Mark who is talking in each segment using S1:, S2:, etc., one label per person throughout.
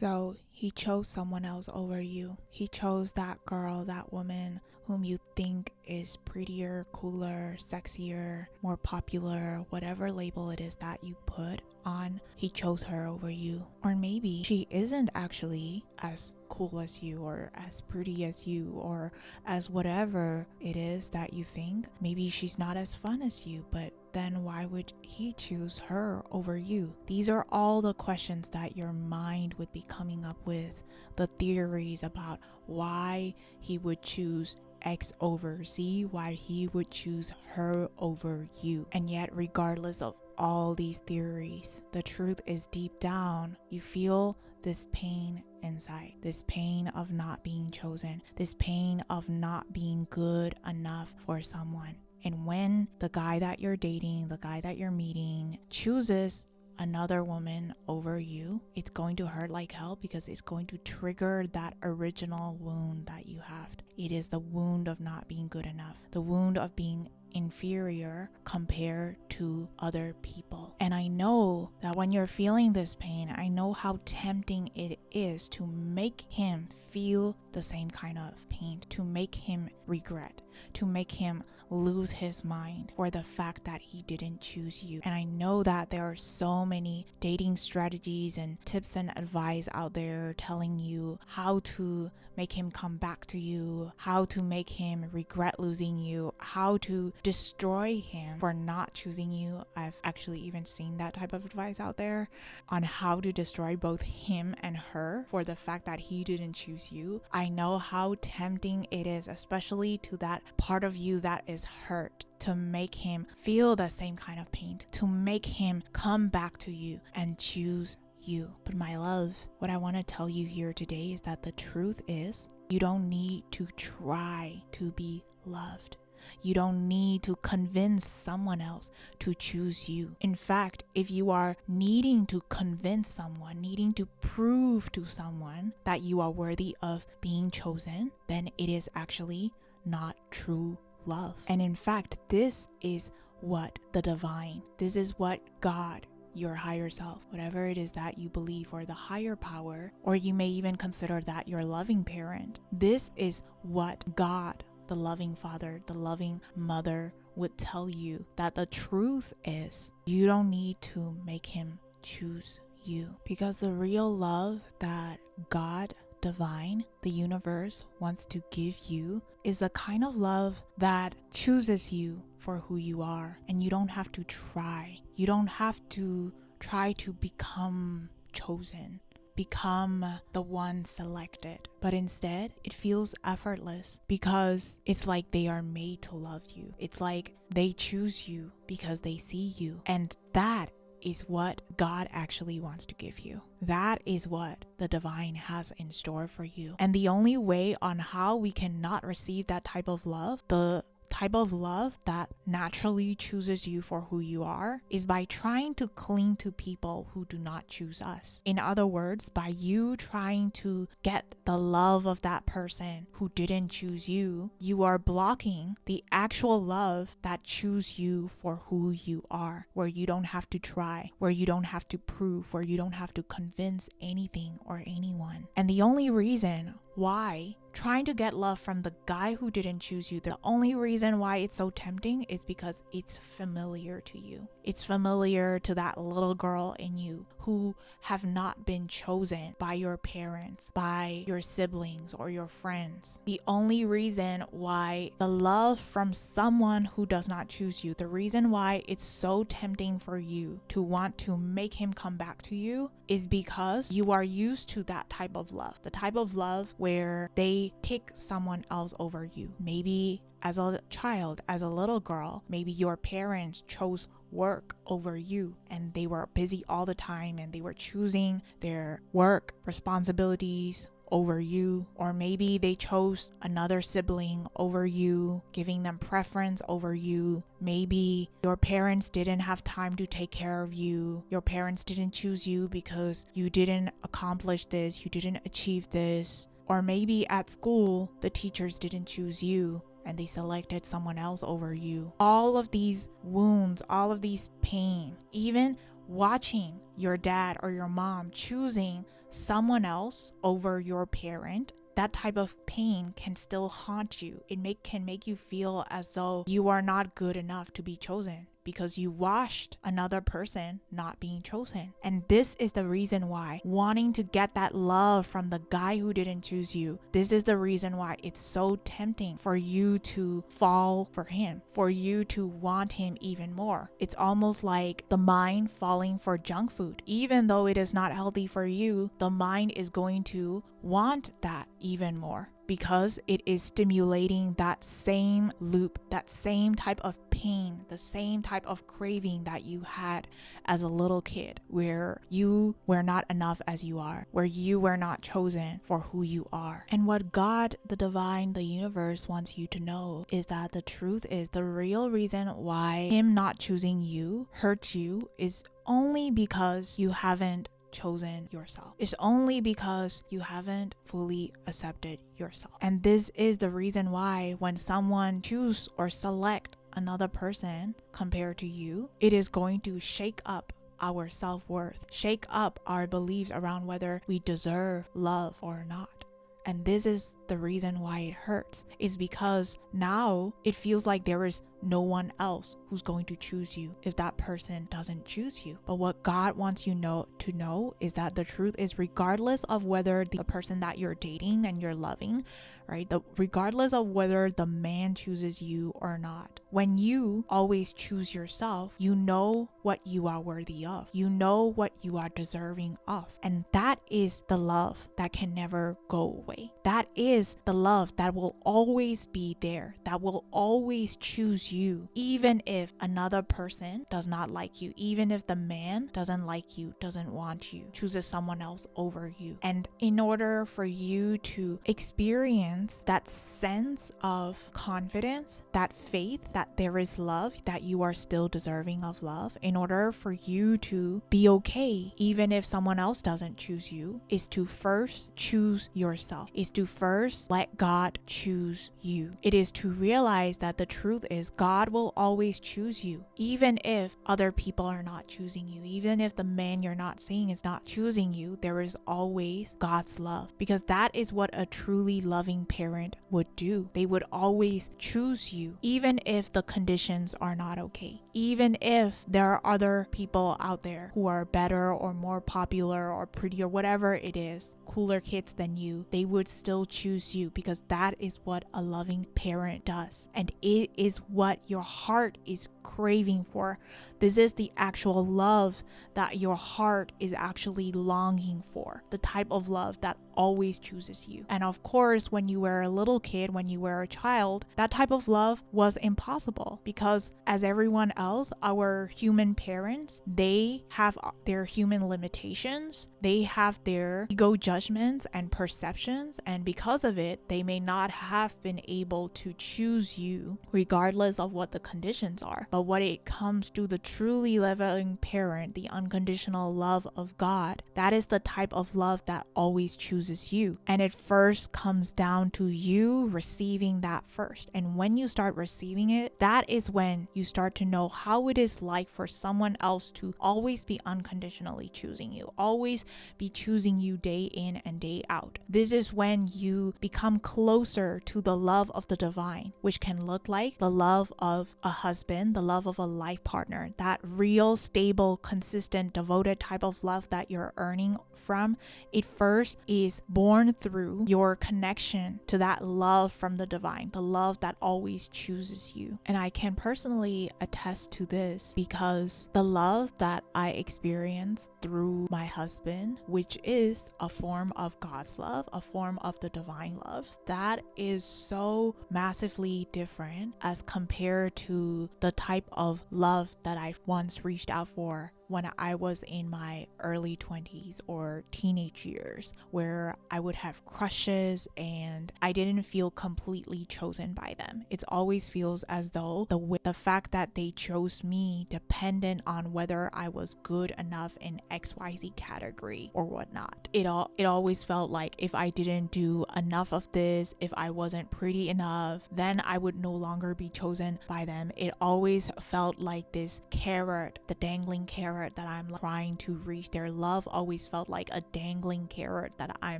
S1: So he chose someone else over you. He chose that girl, that woman whom you think is prettier, cooler, sexier, more popular, whatever label it is that you put on. He chose her over you. Or maybe she isn't actually as cool as you, or as pretty as you, or as whatever it is that you think. Maybe she's not as fun as you, but then why would he choose her over you? These are all the questions that your mind would be coming up with, the theories about why he would choose X over Z, why he would choose her over you. And yet, regardless of all these theories, the truth is deep down, you feel this pain inside, this pain of not being chosen, this pain of not being good enough for someone. And when the guy that you're dating, the guy that you're meeting, chooses another woman over you, it's going to hurt like hell, because it's going to trigger that original wound that you have. It is the wound of not being good enough, the wound of being inferior compared to other people. And I know that when you're feeling this pain, I know how tempting it is to make him feel the same kind of pain, to make him regret, to make him lose his mind for the fact that he didn't choose you. And I know that there are so many dating strategies and tips and advice out there telling you how to make him come back to you, how to make him regret losing you, how to destroy him for not choosing you. I've actually even seen that type of advice out there on how to destroy both him and her for the fact that he didn't choose you. I know how tempting it is, especially to that part of you that is hurt, to make him feel the same kind of pain, to make him come back to you and choose you. But my love, what I want to tell you here today is that the truth is, you don't need to try to be loved. You don't need to convince someone else to choose you. In fact, if you are needing to convince someone, needing to prove to someone that you are worthy of being chosen, then it is actually not true love. And in fact, this is what the divine, this is what God, your higher self, whatever it is that you believe, or the higher power, or you may even consider that your loving parent, this is what God, the loving father, the loving mother would tell you, that the truth is you don't need to make him choose you, because the real love that God, divine, the universe wants to give you is the kind of love that chooses you for who you are. And you don't have to try. You don't have to try to become chosen, become the one selected. But instead, it feels effortless, because it's like they are made to love you. It's like they choose you because they see you. And that is what God actually wants to give you. That is what the divine has in store for you. And the only way on how we cannot receive that type of love, the type of love that naturally chooses you for who you are, is by trying to cling to people who do not choose us. In other words, by you trying to get the love of that person who didn't choose you, you are blocking the actual love that chooses you for who you are, where you don't have to try, where you don't have to prove, where you don't have to convince anything or anyone. And the only reason why trying to get love from the guy who didn't choose you, the only reason why it's so tempting is because it's familiar to you. It's familiar to that little girl in you who have not been chosen by your parents, by your siblings, or your friends. The only reason why the love from someone who does not choose you, the reason why it's so tempting for you to want to make him come back to you, is because you are used to that type of love, the type of love where they pick someone else over you. Maybe as a child, as a little girl, maybe your parents chose work over you, and they were busy all the time, and they were choosing their work responsibilities over you. Or maybe they chose another sibling over you, giving them preference over you. Maybe your parents didn't have time to take care of you. Your parents didn't choose you because you didn't accomplish this, you didn't achieve this. Or maybe at school, the teachers didn't choose you and they selected someone else over you. All of these wounds, all of these pain, even watching your dad or your mom choosing someone else over your parent, that type of pain can still haunt you. Can make you feel as though you are not good enough to be chosen because you watched another person not being chosen. And this is the reason why wanting to get that love from the guy who didn't choose you, this is the reason why it's so tempting for you to fall for him, for you to want him even more. It's almost like the mind falling for junk food. Even though it is not healthy for you, the mind is going to want that even more because it is stimulating that same loop, that same type of pain, the same type of craving that you had as a little kid, where you were not enough as you are, where you were not chosen for who you are. And what God, the divine, the universe wants you to know is that the truth is the real reason why him not choosing you hurts you is only because you haven't chosen yourself. It's only because you haven't fully accepted yourself. And this is the reason why when someone choose or select another person compared to you, it is going to shake up our self-worth, shake up our beliefs around whether we deserve love or not. And this is the reason why it hurts, is because now it feels like there is no one else who's going to choose you if that person doesn't choose you. But what God wants you to know is that the truth is, regardless of whether the person that you're dating and you're loving, right, regardless of whether the man chooses you or not, when you always choose yourself, you know what you are worthy of. You know what you are deserving of. And that is the love that can never go away. That is the love that will always be there, that will always choose you, even if another person does not like you, even if the man doesn't like you, doesn't want you, chooses someone else over you. And in order for you to experience that sense of confidence, that faith that there is love, that you are still deserving of love, in order for you to be okay, even if someone else doesn't choose you, is to first choose yourself, is to first let God choose you. It is to realize that the truth is God will always choose you, even if other people are not choosing you, even if the man you're not seeing is not choosing you, there is always God's love, because that is what a truly loving parent would do. They would always choose you, even if the conditions are not okay, even if there are other people out there who are better or more popular or prettier, whatever it is, cooler kids than you, they would still choose you, because that is what a loving parent does. And it is what your heart is craving for. This is the actual love that your heart is actually longing for, the type of love that always chooses you. And of course, when you were a little kid, when you were a child, that type of love was impossible, because as everyone else, our human parents, they have their human limitations, they have their ego judgments and perceptions, and because of it, they may not have been able to choose you regardless of what the conditions are. But when it comes to the truly loving parent, the unconditional love of God, that is the type of love that always chooses you. And it first comes down to you receiving that first. And when you start receiving it, that is when you start to know how it is like for someone else to always be unconditionally choosing you, always be choosing you day in and day out. This is when you become closer to the love of the divine, which can look like the love of a husband, the love of a life partner, that real, stable, consistent, devoted type of love that you're earning from. It first is born through your connection to that love from the divine, the love that always chooses you. And I can personally attest to this, because the love that I experienced through my husband, which is a form of God's love, a form of the divine love, that is so massively different as compared to the type of love that I once reached out for when I was in my early 20s or teenage years, where I would have crushes and I didn't feel completely chosen by them. It always feels as though the fact that they chose me dependent on whether I was good enough in XYZ category or whatnot. It always felt like if I didn't do enough of this, if I wasn't pretty enough, then I would no longer be chosen by them. It always felt like this carrot, the dangling carrot carrot that I'm trying to reach. Their love always felt like a dangling carrot that I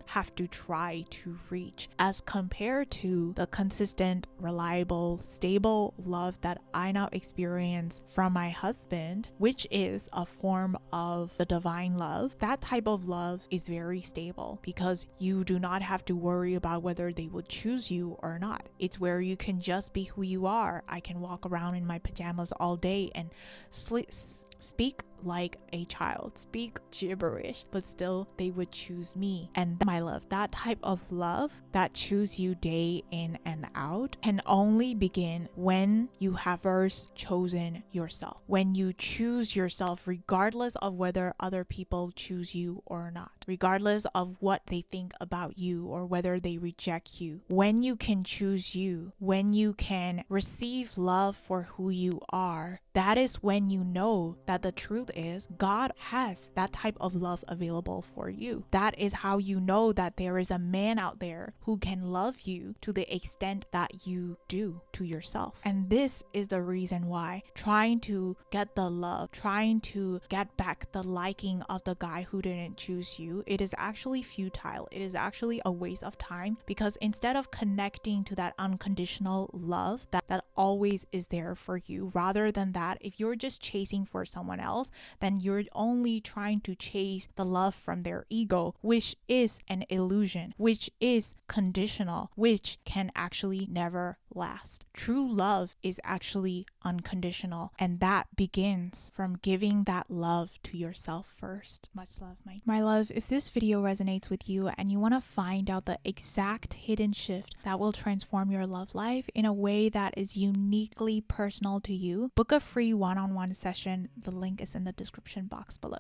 S1: have to try to reach, as compared to the consistent, reliable, stable love that I now experience from my husband, which is a form of the divine love. That type of love is very stable because you do not have to worry about whether they will choose you or not. It's where you can just be who you are. I can walk around in my pajamas all day and speak like a child, speak gibberish, but still they would choose me. And my love, that type of love that choose you day in and out, can only begin when you have first chosen yourself, when you choose yourself regardless of whether other people choose you or not, regardless of what they think about you or whether they reject you. When you can choose you, when you can receive love for who you are, that is when you know that the truth is God has that type of love available for you. That is how you know that there is a man out there who can love you to the extent that you do to yourself. And this is the reason why trying to get the love, trying to get back the liking of the guy who didn't choose you, it is actually futile. It is actually a waste of time, because instead of connecting to that unconditional love that always is there for you, rather than that, if you're just chasing for someone else, then you're only trying to chase the love from their ego, which is an illusion, which is conditional, which can actually never last. True love is actually unconditional, and that begins from giving that love to yourself first. Much love, my love. If this video resonates with you and you want to find out the exact hidden shift that will transform your love life in a way that is uniquely personal to you, book a free one-on-one session. The link is in the description box below.